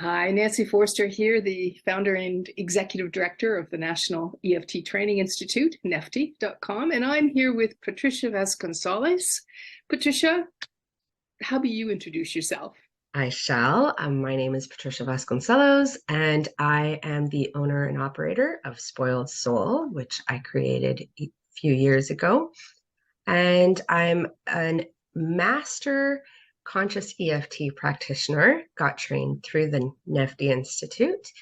Hi, Nancy Forster here, the founder and executive director of the National EFT Training Institute, NeftTi.com, and I'm here with Patricia Vasconcelos. Patricia, how about you introduce yourself? I shall. My name is Patricia Vasconcelos, and I am the owner and operator of Spoiled Soul, which I created a few years ago. And I'm a master conscious EFT practitioner, got trained through the NeftTi Institute.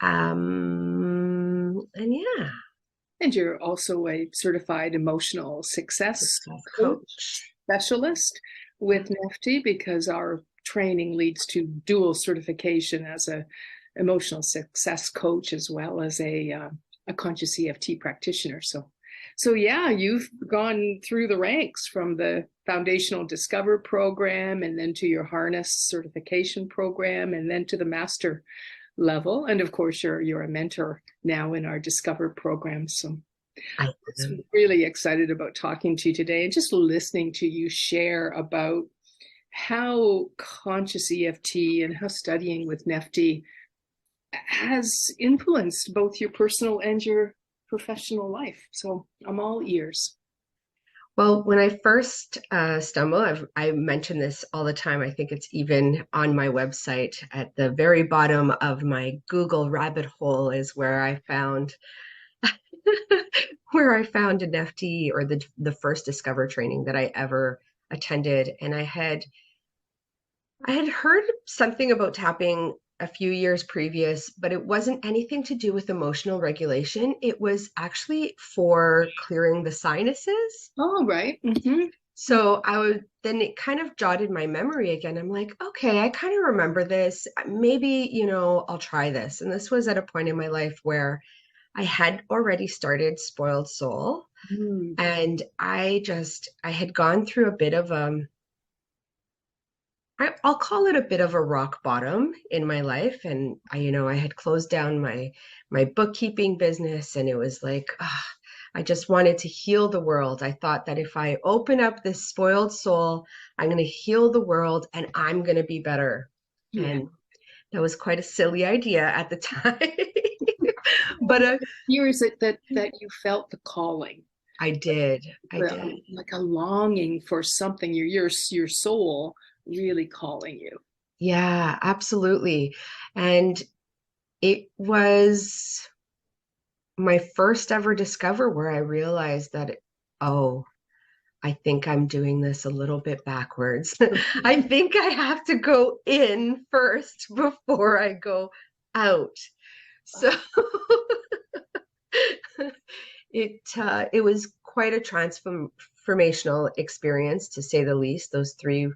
And yeah, And you're also a certified emotional success success coach coach. specialist with NeftTi because our training leads to dual certification as a emotional success coach as well as a conscious EFT practitioner. So yeah, you've gone through the ranks from the foundational Discover program and then to your harness certification program and then to the master level. And of course, you're a mentor now in our Discover program. So I I'm really excited about talking to you today and just listening to you share about how conscious EFT and how studying with NeftTi has influenced both your personal and your professional life. So I'm all ears. Well, when I first stumbled, I mention this all the time. I think it's even on my website at the very bottom of my Google rabbit hole is where I found where I found an FT or the first Discover training that I ever attended. And I had heard something about tapping a few years previous, but it wasn't anything to do with emotional regulation. It was actually for clearing the sinuses. All right. Mm-hmm. So then it kind of jotted my memory again. I'm like, okay, I kind of remember this. Maybe, I'll try this. And this was at a point in my life where I had already started Spoiled Soul. Mm. And I had gone through a bit of I'll call it a bit of a rock bottom in my life. And I had closed down my bookkeeping business, and it was like, I just wanted to heal the world. I thought that if I open up this Spoiled Soul, I'm going to heal the world and I'm going to be better. Yeah. And that was quite a silly idea at the time. But Here is it that you felt the calling, I did. I did. like a longing for something, your soul really calling you. Yeah, absolutely. And it was my first ever Discover where I realized that, oh, I think I'm doing this a little bit backwards. I think I have to go in first before I go out. So it was quite a transformational experience, to say the least. Those three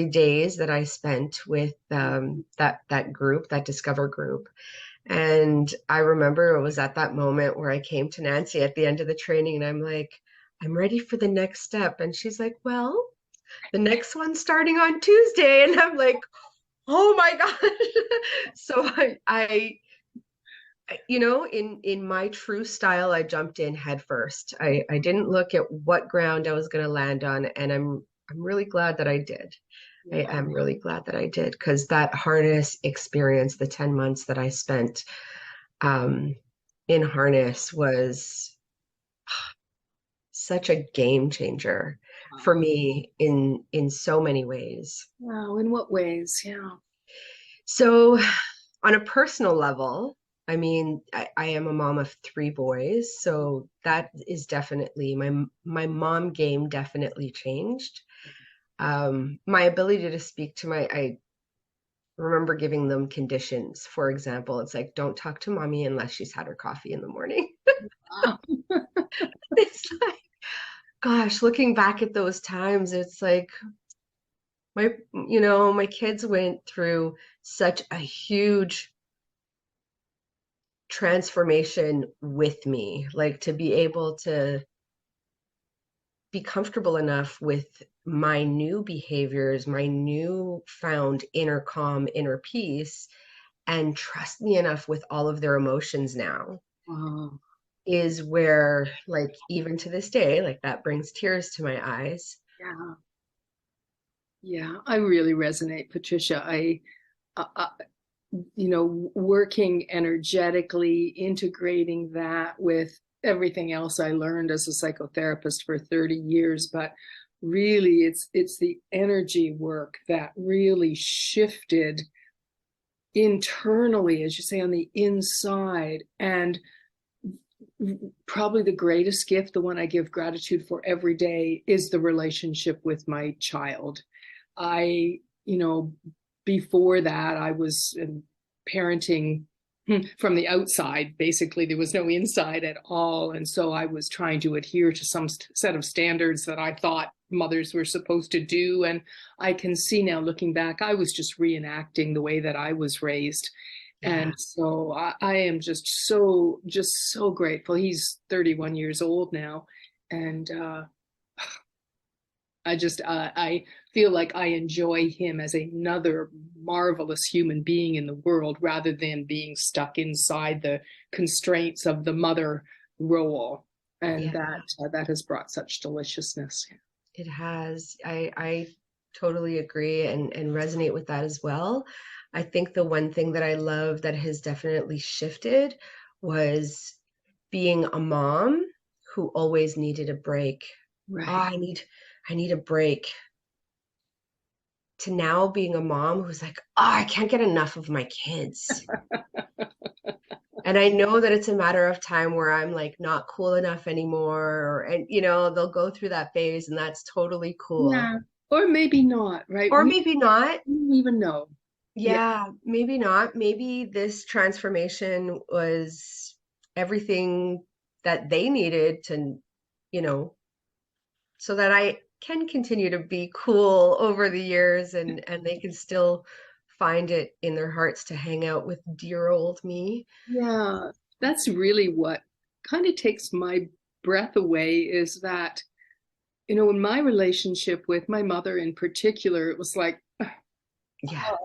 days that I spent with that group, that Discover group. And I remember it was at that moment where I came to Nancy at the end of the training and I'm like, I'm ready for the next step. And she's like, well, the next one's starting on Tuesday. And I'm like, oh my gosh. So in my true style, I jumped in head first. I didn't look at what ground I was going to land on. And I'm really glad that I did. I Yeah. am really glad that I did, because that harness experience, the 10 months that I spent um, in harness, was such a game changer for Wow. me in so many ways. Wow. In what ways? Yeah. So on a personal level, I mean, I am a mom of three boys, so that is definitely my mom game definitely changed. My ability to speak to I remember giving them conditions. For example, it's like, don't talk to mommy unless she's had her coffee in the morning. Wow. It's like, gosh, looking back at those times, it's like my kids went through such a huge transformation with me, like to be able to be comfortable enough with my new behaviors, my new found inner calm, inner peace, and trust me enough with all of their emotions now, Wow. is where, like, even to this day, like, that brings tears to my eyes. Yeah. Yeah. I really resonate, Patricia. I working energetically, integrating that with everything else I learned as a psychotherapist for 30 years. But really, it's the energy work that really shifted internally, as you say, on the inside. And probably the greatest gift, the one I give gratitude for every day, is the relationship with my child. I, before that, I was parenting from the outside. Basically, there was no inside at all. And so I was trying to adhere to some set of standards that I thought mothers were supposed to do. And I can see now, looking back, I was just reenacting the way that I was raised. Yeah. And so I am just so grateful. He's 31 years old now. And I feel like I enjoy him as another marvelous human being in the world, rather than being stuck inside the constraints of the mother role. And that has brought such deliciousness. It has. I totally agree and resonate with that as well. I think the one thing that I love that has definitely shifted was being a mom who always needed a break. Right. Oh, I need a break. To now being a mom who's like, I can't get enough of my kids. And I know that it's a matter of time where I'm like not cool enough anymore. And, they'll go through that phase, and that's totally cool. Yeah. Or maybe not, right? Or maybe not. We don't even know. Yeah, maybe not. Maybe this transformation was everything that they needed to, so that I can continue to be cool over the years, and they can still find it in their hearts to hang out with dear old me. Yeah, that's really what kind of takes my breath away, is that, in my relationship with my mother in particular, it was like, Yeah.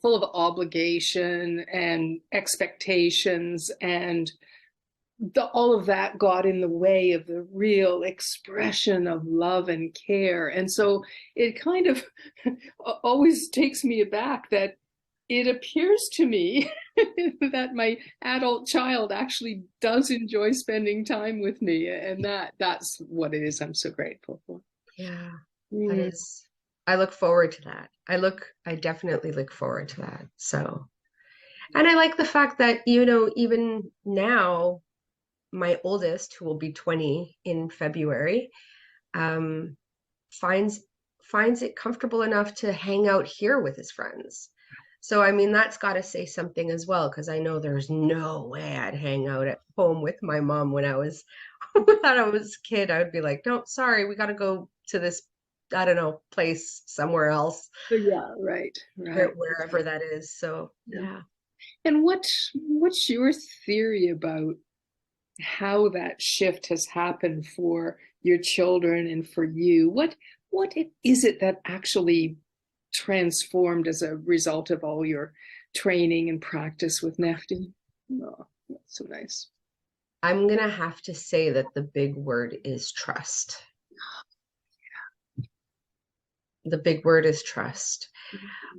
Full of obligation and expectations, and all of that got in the way of the real expression of love and care. And so it kind of always takes me aback that it appears to me that my adult child actually does enjoy spending time with me. And that's what it is I'm so grateful for. Yeah, that is. I look forward to that. I definitely look forward to that. So, and I like the fact that, even now, my oldest, who will be 20 in February, finds it comfortable enough to hang out here with his friends. So, I mean, that's got to say something as well, because I know there's no way I'd hang out at home with my mom when I was a kid. I would be like, no, sorry, we got to go to this, I don't know, place somewhere else. Yeah, right. Wherever that is. So, yeah. And what's your theory about how that shift has happened for your children and for you? What is it that actually transformed as a result of all your training and practice with NeftTi? Oh, that's so nice. I'm gonna have to say that the big word is trust. The big word is trust.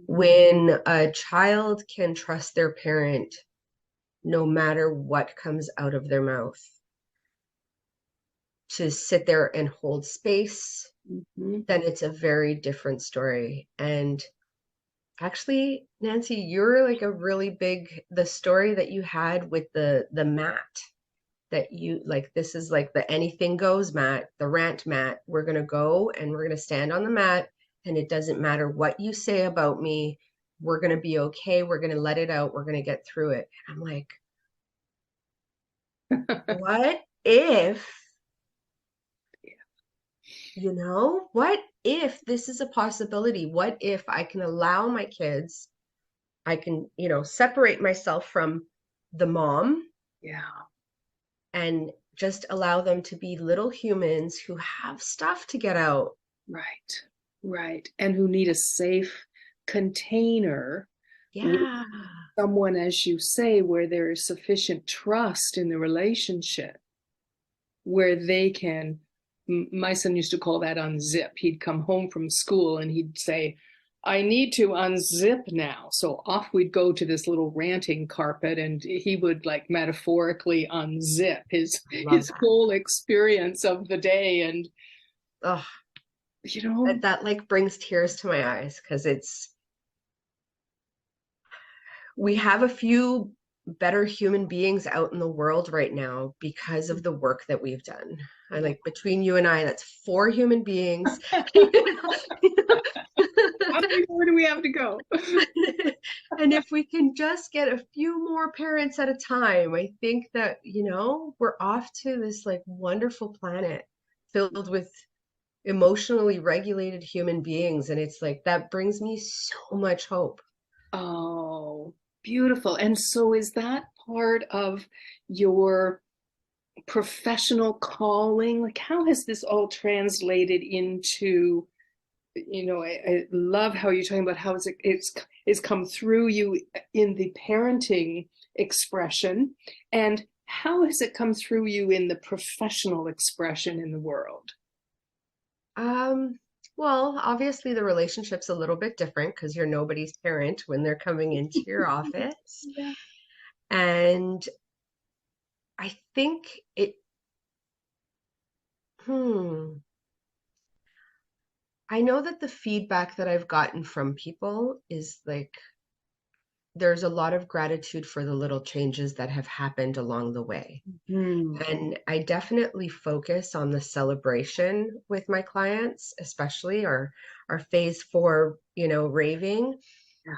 When a child can trust their parent, no matter what comes out of their mouth, to sit there and hold space, then it's a very different story. And actually, Nancy, you're like a really the story that you had with the mat, that you like, this is like the anything goes mat, the rant mat. We're going to go and we're going to stand on the mat, and it doesn't matter what you say about me. We're going to be okay. We're going to let it out. We're going to get through it. I'm like, what if, what if this is a possibility? What if I can allow my kids, I can, separate myself from the mom. Yeah. And just allow them to be little humans who have stuff to get out. Right. And who need a safe container. Yeah. Someone, as you say, where there is sufficient trust in the relationship, where they can, my son used to call that unzip. He'd come home from school and he'd say, I need to unzip now. So off we'd go to this little ranting carpet, and he would like metaphorically unzip I love his that. whole experience of the day. And, Oh, you know, that like brings tears to my eyes because we have a few better human beings out in the world right now because of the work that we've done. I yeah. like between you and I, that's 4 human beings. How many more do we have to go? And if we can just get a few more parents at a time, I think that, we're off to this like wonderful planet filled with emotionally regulated human beings. And it's like that brings me so much hope. Oh, beautiful. And so is that part of your professional calling? Like, how has this all translated into, I love how you're talking about how it's come through you in the parenting expression, and how has it come through you in the professional expression in the world? Um, well, obviously the relationship's a little bit different because you're nobody's parent when they're coming into your office. Yeah. And I think hmm, I know that the feedback that I've gotten from people is like there's a lot of gratitude for the little changes that have happened along the way. Hmm. And I definitely focus on the celebration with my clients, especially our phase 4, raving. Yeah.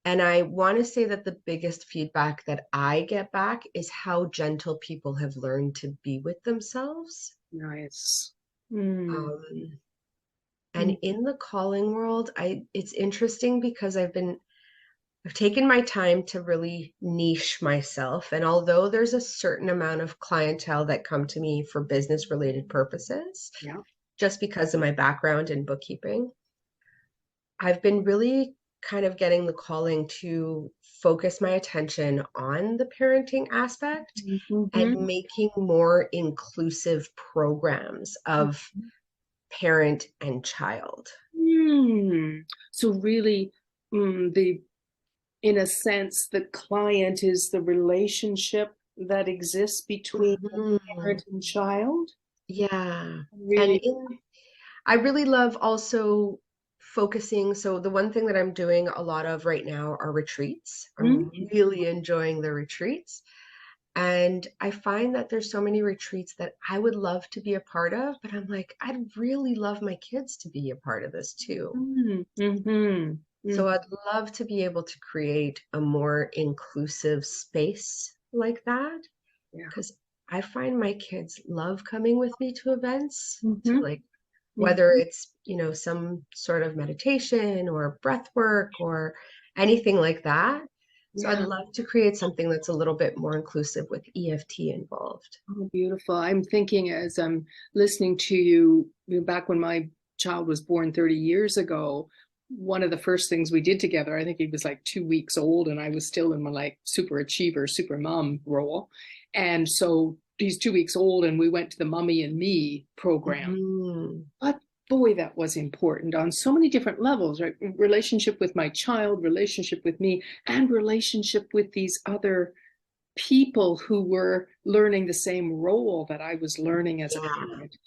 And I want to say that the biggest feedback that I get back is how gentle people have learned to be with themselves. Nice. Hmm. Um, and in the calling world, it's interesting because I've taken my time to really niche myself. And although there's a certain amount of clientele that come to me for business related purposes, Yeah. just because of my background in bookkeeping, I've been really kind of getting the calling to focus my attention on the parenting aspect and Mm-hmm. making more inclusive programs of parent and child. Hmm. So really, the in a sense, the client is the relationship that exists between Mhm. parent and child. Yeah. And Really. I really love also focusing. So the one thing that I'm doing a lot of right now are retreats. I'm Mhm. really enjoying the retreats. And I find that there's so many retreats that I would love to be a part of, but I'm like, I'd really love my kids to be a part of this too. Mhm. So Mhm. I'd love to be able to create a more inclusive space like that Yeah. because I find my kids love coming with me to events to Mhm. like whether Mhm. it's, some sort of meditation or breath work or anything like that. So I'd Yeah. love to create something that's a little bit more inclusive with EFT involved. Oh, beautiful. I'm thinking as I'm listening to you, back when my child was born 30 years ago, one of the first things we did together, I think he was like 2 weeks old, and I was still in my like super achiever, super mom role. And so he's 2 weeks old, and we went to the Mummy and Me program. Mhm. But boy, that was important on so many different levels, right? Relationship with my child, relationship with me, and relationship with these other people who were learning the same role that I was learning as a Yeah. parent.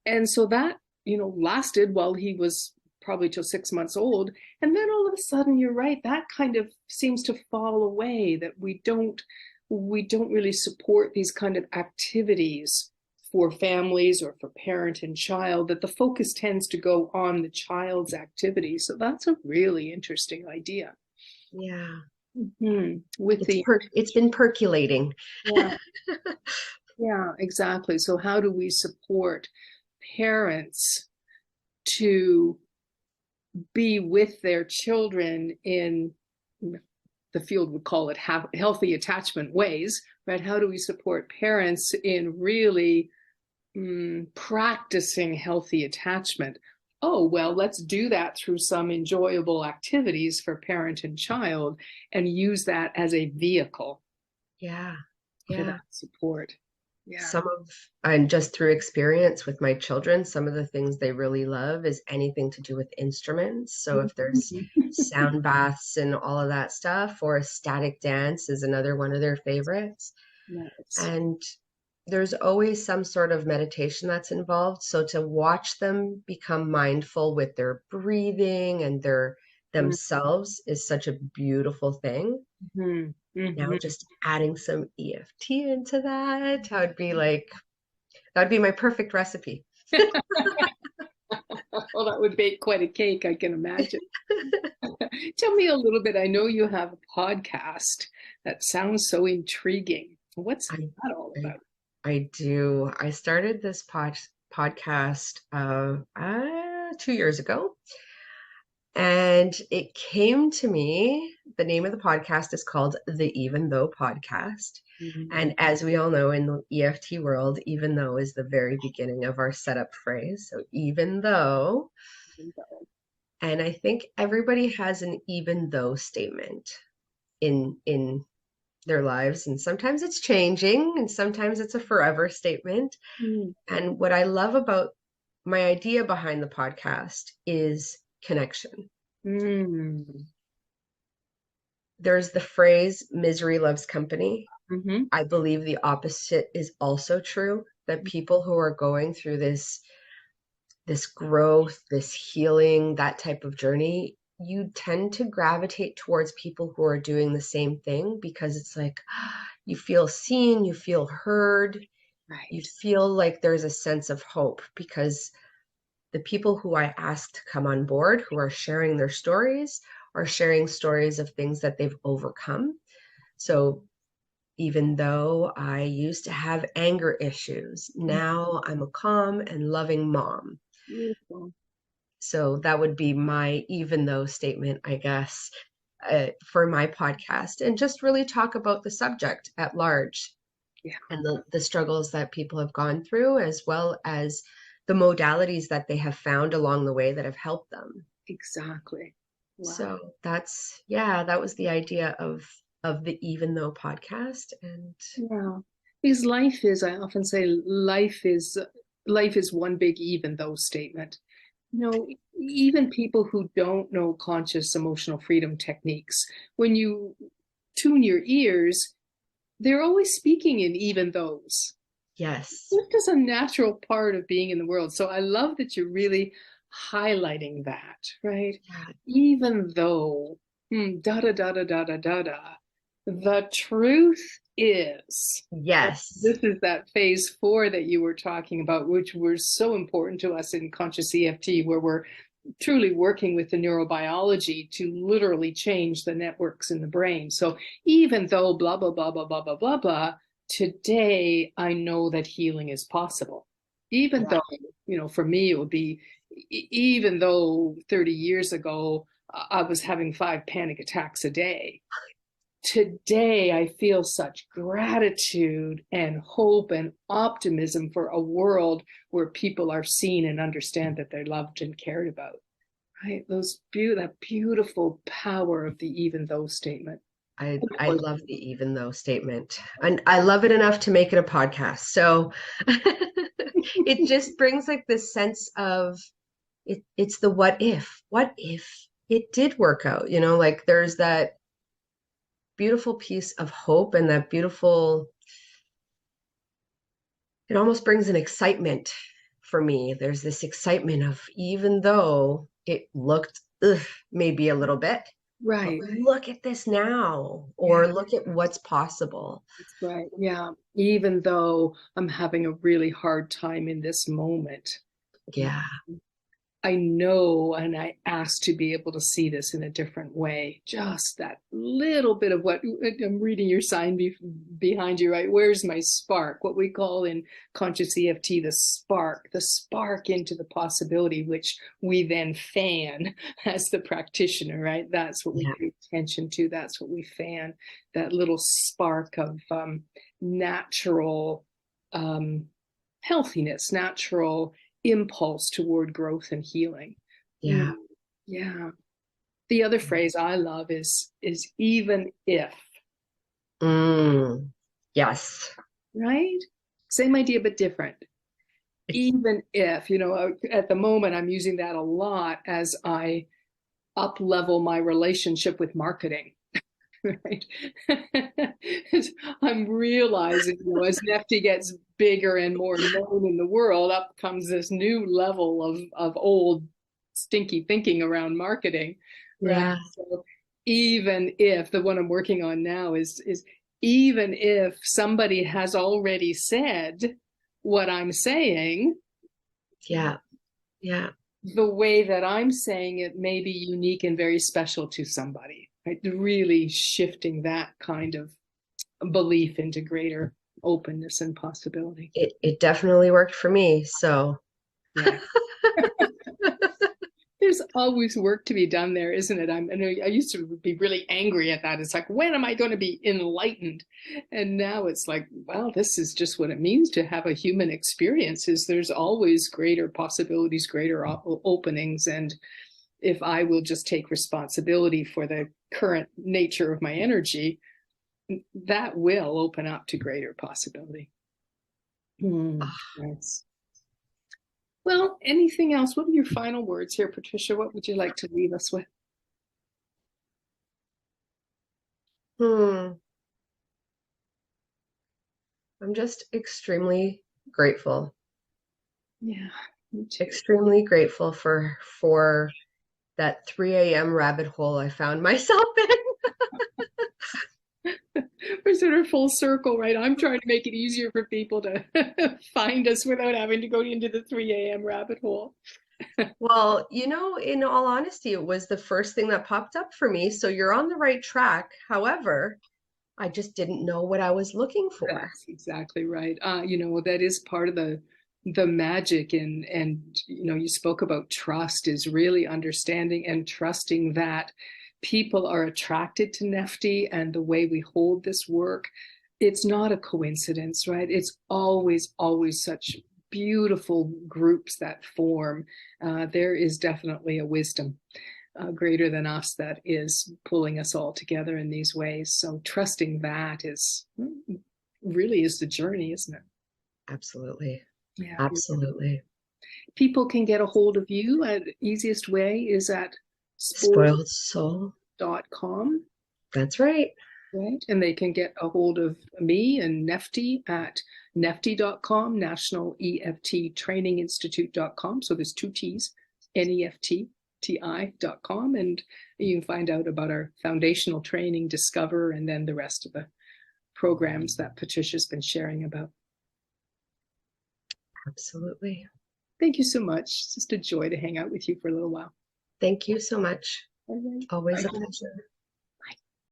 And so that, lasted while he was probably till 6 months old. And then all of a sudden, you're right, that kind of seems to fall away, that we don't really support these kind of activities for families or for parent and child, that the focus tends to go on the child's activity. So that's a really interesting idea. Yeah. With It's the it's been percolating. yeah. Yeah, exactly. So how do we support parents to be with their children in, the field would call it healthy attachment ways, right? How do we support parents in really practicing healthy attachment? Oh, well, let's do that through some enjoyable activities for parent and child and use that as a vehicle Yeah. for that Yeah. support. Yeah. Some of, and just through experience with my children, some of the things they really love is anything to do with instruments. So if there's sound baths and all of that stuff, or estatic dance is another one of their favorites. Nice. And there's always some sort of meditation that's involved. So to watch them become mindful with their breathing and their themselves is such a beautiful thing. Mm-hmm. Now Mm-hmm. just adding some EFT into that, that'd be my perfect recipe. Well, that would bake quite a cake, I can imagine. Tell me a little bit. I know you have a podcast that sounds so intriguing. What's I, that all I, about? I do. I started this podcast 2 years ago, and it came to me. The name of the podcast is called the Even Though Podcast. Mhm. And as we all know in the EFT world, even though is the very beginning of our setup phrase. So even though, and I think everybody has an even though statement in their lives, and sometimes it's changing and sometimes it's a forever statement. Mm. And what I love about my idea behind the podcast is connection. Mm. There's the phrase misery loves company. Mm-hmm. I believe the opposite is also true, that people who are going through this growth, this healing, that type of journey, you tend to gravitate towards people who are doing the same thing because it's like you feel seen, you feel heard, you Right. feel like there's a sense of hope because the people who I asked to come on board who are sharing their stories are sharing stories of things that they've overcome. So even though I used to have anger issues, now I'm a calm and loving mom. Beautiful. So that would be my even though statement, I guess, for my podcast, and just really talk about the subject at large Yeah, and the struggles that people have gone through, as well as the modalities that they have found along the way that have helped them. exactly. Wow. So yeah, that was the idea of the Even Though podcast. And Yeah. Because life is, I often say, life is one big even though statement. Even people who don't know conscious emotional freedom techniques, when you tune your ears, they're always speaking in even those. yes, It's just a natural part of being in the world. So I love that you're really highlighting that, right? yeah, Even though, da da da da da da da da, the truth is, yes, this is that phase 4 that you were talking about, which was so important to us in conscious EFT, where we're truly working with the neurobiology to literally change the networks in the brain. So even though blah, blah, blah, blah, blah, blah, blah, blah, today I know that healing is possible. Even yeah, though, for me, it would be, even though 30 years ago, I was having 5 panic attacks a day. Today, I feel such gratitude and hope and optimism for a world where people are seen and understand that they're loved and cared about. Right? That beautiful power of the even though statement. I love the even though statement, and I love it enough to make it a podcast. So it just brings like this sense of it's the what if it did work out, like there's that beautiful piece of hope and that beautiful, it almost brings an excitement for me. There's this excitement of even though it looked maybe a little bit, but Right. look at this now, Yeah, or look at what's possible. that's right. Yeah. Even though I'm having a really hard time in this moment, Yeah. I know, and I ask to be able to see this in a different way. Just that little bit of what I'm reading your sign behind you, right? Where's my spark? What we call in conscious EFT the spark into the possibility, which we then fan as the practitioner, right? That's what we Yeah. pay attention to. That's what we fan, that little spark of natural healthiness, natural impulse toward growth and healing. Mm, Yeah. yeah. The other phrase I love is even if, Mm, yes. right? Same idea, but different. Even if, at the moment, I'm using that a lot as I up level my relationship with marketing. Right. I'm realizing, as NeftTi gets bigger and more known in the world, up comes this new level of old stinky thinking around marketing. Right. Yeah. So even if the one I'm working on now is even if somebody has already said what I'm saying, Yeah. Yeah. the way that I'm saying it may be unique and very special to somebody, right? Really shifting that kind of belief into greater openness and possibility. It definitely worked for me. So Yeah. There's always work to be done there, isn't it? I used to be really angry at that. It's like, when am I going to be enlightened? And now it's like, well, this is just what it means to have a human experience. Is there's always greater possibilities, greater openings, and if I will just take responsibility for the current nature of my energy, that will open up to greater possibility. Yes. Well, anything else? What are your final words here, Patricia? What would you like to leave us with? I'm just extremely grateful. Yeah, me too. Extremely grateful for that 3 a.m. rabbit hole I found myself in. We're sort of full circle, right? I'm trying to make it easier for people to find us without having to go into the 3 a.m. rabbit hole. Well, in all honesty, it was the first thing that popped up for me. So you're on the right track. However, I just didn't know what I was looking for. That's exactly right. That is part of the magic, and you spoke about trust, is really understanding and trusting that people are attracted to NeftTi and the way we hold this work. It's not a coincidence, right? It's always, always such beautiful groups that form. There is definitely a wisdom greater than us that is pulling us all together in these ways. So trusting that really is the journey, isn't it? Absolutely. Yeah. Absolutely. People can get a hold of you. The easiest way is at Spoiled soul. spoiled.com. That's right. Right. And they can get a hold of me and NeftTi at NeftTi.com, National EFT Training Institute.com. So there's two T's, NEFTTI.com. And you can find out about our foundational training, Discover, and then the rest of the programs that Patricia's been sharing about. Absolutely. Thank you so much. It's just a joy to hang out with you for a little while. Thank you so much. All right. Always Bye. a pleasure.